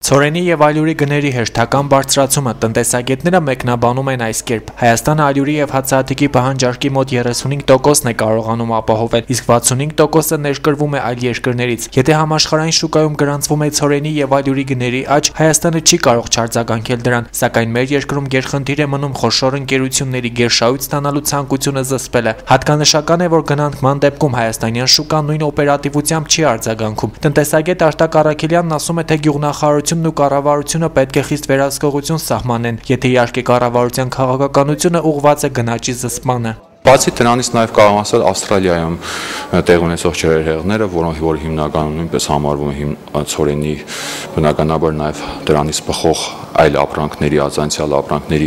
Ցորենի եւ ալյուրի գների հերթական բարձրացումը տնտեսագետները մեկնաբանում են այս կերպ. Հայաստանը ալյուրի եւ հացահատիկի պահանջարկի մոտ 35%-ն է կարողանում ապահովել, իսկ 65%-ը ներկրվում է այլ երկրներից։ Եթե համաշխարհային շուկայում գրանցվում է ցորենի եւ ալյուրի գների աճ, Հայաստանը չի կարող չարձագանքել դրան, սակայն մեր երկրում գերխնդիր է մնում խոշոր ընկերությունների գերշահույթ ստանալու ցանկությունը զսպելը։ Հատկանշական է, որ գնանկման դեպքում հայաստանյան շուկան նույն օպերատիվությամբ չի արձագանքում։ Տնտեսագետ Արտակ Առաքելյանն ասում է, թե գյուղնախարարությունն ու կառավարությունը պետք է խիստ վերահսկողություն սահմանեն, եթե իհարկե կառավարության քաղաքականությունը ուղղված է գնաճի զսպմանը։ Բացի դրանից նաև կարող ասել Ավստրալիայում տեղ ունեցող ջրերեղները, որոնք հիմնականում նույնպես համարվում են ցորենի, բնականաբար նաև դրանից բխող այլ ապրանքների, ազանցիալ ապրանքների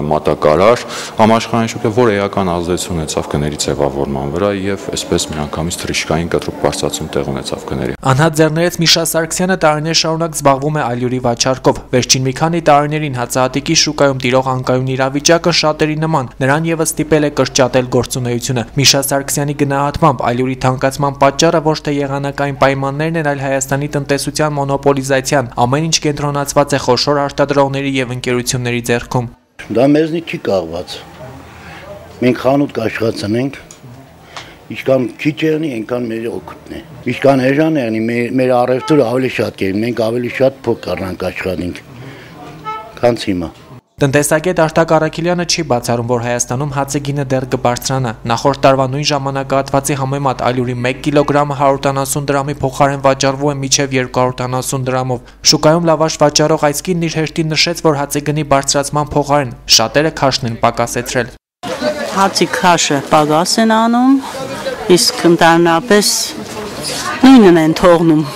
մատակարար, համաշխարհային շուկա, որը էական ազդեցություն ունեցավ գների ձևավորման վրա եւ այսպես միանգամից թռիչքային կտրուկ բարձրացում տեղ ունեցավ գների։ Անհատ ձեռներից Միշա Սարգսյանը տարիներ շարունակ զբաղվում է ալյուրի վաճառքով։ Վերջին մի քանի տարիներին հացահատիկի շուկայում տիրող անկայուն իրավիճակը շատերի նման նրան եւս ստիպել է կրճատել գործունեությունը։ Միշա Սարգսյանի գնահատմամբ ալյուրի թանկացման պատճառը ոչ թե եղանակային պայմաններն են, այլ Հայաստանի տնտեսության մոնոպոլիզացիան։ Ամեն ինչ կենտրոնացված է խոշոր արտադրողների եւ ընկերությունների ձեռքում։ Դա մեզնից չի կախված։ Մենք խանութ կաշխատենք, ինչքան քիչ եղնի, այնքան մեր օգուտն է։ Ինչքան էժան եղնի, մեր առևտուրը ավելի շատ կերնի, մենք ավելի շատ փող կառնանք աշխատենք, քան հիմա։ Տնտեսագետ Արտակ Առաքելյանը չի բացառում, որ Հայաստանում հացի գինը դեռ կբարձրանա։ Նախորդ տարվա նույն ժամանակահատվածի համեմատ ալյուրի 1 կիլոգրամը 170 դրամի փոխարեն վաճառվում է մինչև 270 դրամով։ Շուկայում լավաշ վաճառող այս կինն իր հերթին նշեց, որ հացի գնի բարձրացման փոխարեն շատերը քաշն են պակասեցրել։ Հացի քաշը պակաս են անում, իսկ ընդհանրապես նույնն են թողնում,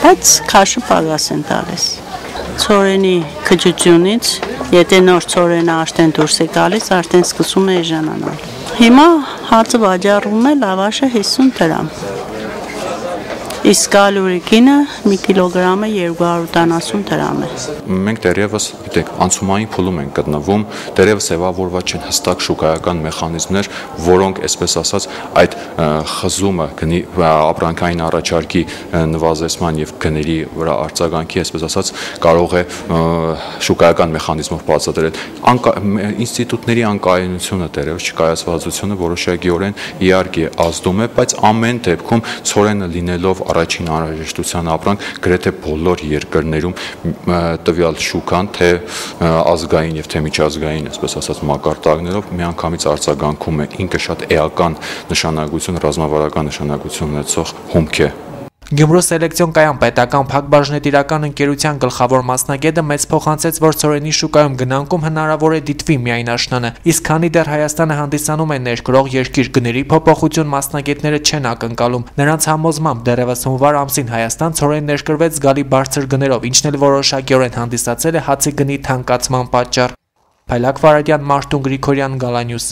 բայց քաշը պակաս են տալիս։ Ցորենի քչությունից, եթե նոր ցորենը աշտեն դուրս է գալիս, արդեն սկսում է էժանանալ։ Հիմա հացը վաճառվում է լավաշը 50 դրամ։ Իսկ ալյուրի գինը 1 կիլոգրամը 270 դրամ է։ Մենք դեռևս, գիտեք, անցումային փուլում ենք գտնվում, դեռևս ձևավորված չեն հստակ շուկայական մեխանիզմներ, որոնք, այսպես ասած, այդ խզումը գնի ապրանքային առաջարկի նվազեցման եւ գների վրա արձագանքի, այսպես ասած, կարող է շուկայական մեխանիզմով բացատրել։ Ինստիտուտների անկայունությունը դեռևս չկայացվածությունը որոշակիորեն իհարկե ազդում է, բայց ամեն դեպքում ցորենը լինելով առաջին անհրաժեշտության ապրանք գրեթե բոլոր երկրներում տվյալ շուկան թե ազգային եւ թե միջազգային, այսպես ասած, մակարդակներով միանգամից արձագանքում է, ինքը շատ էական նշանակություն, ռազմավարական նշանակություն ունեցող հումք է։ Գյումրու սելեկցիոն կայան պետական փակbaşնետիրական ընկերության գլխավոր մասնագետը մեծ փոխանցեց, որ ցորենի շուկայում գնանկում հնարավոր է դիտվի միայն աշնանը, իսկ քանի դեռ Հայաստանը հանդիսանում է ներկրող երկիր, գների փոփոխություն մասնագետները չեն ակնկալում։ Նրանց համոզմամբ դեռևս հունվար ամսին Հայաստան ցորեն ներկրվեց զգալի բարձր գներով, ինչն էլ որոշակիորեն հանդիսացել է հացի գնի թանկացման պատճառ։ Փայլակ Վարադյան, Մարտուն Գրիգորյան, Գալանյուս։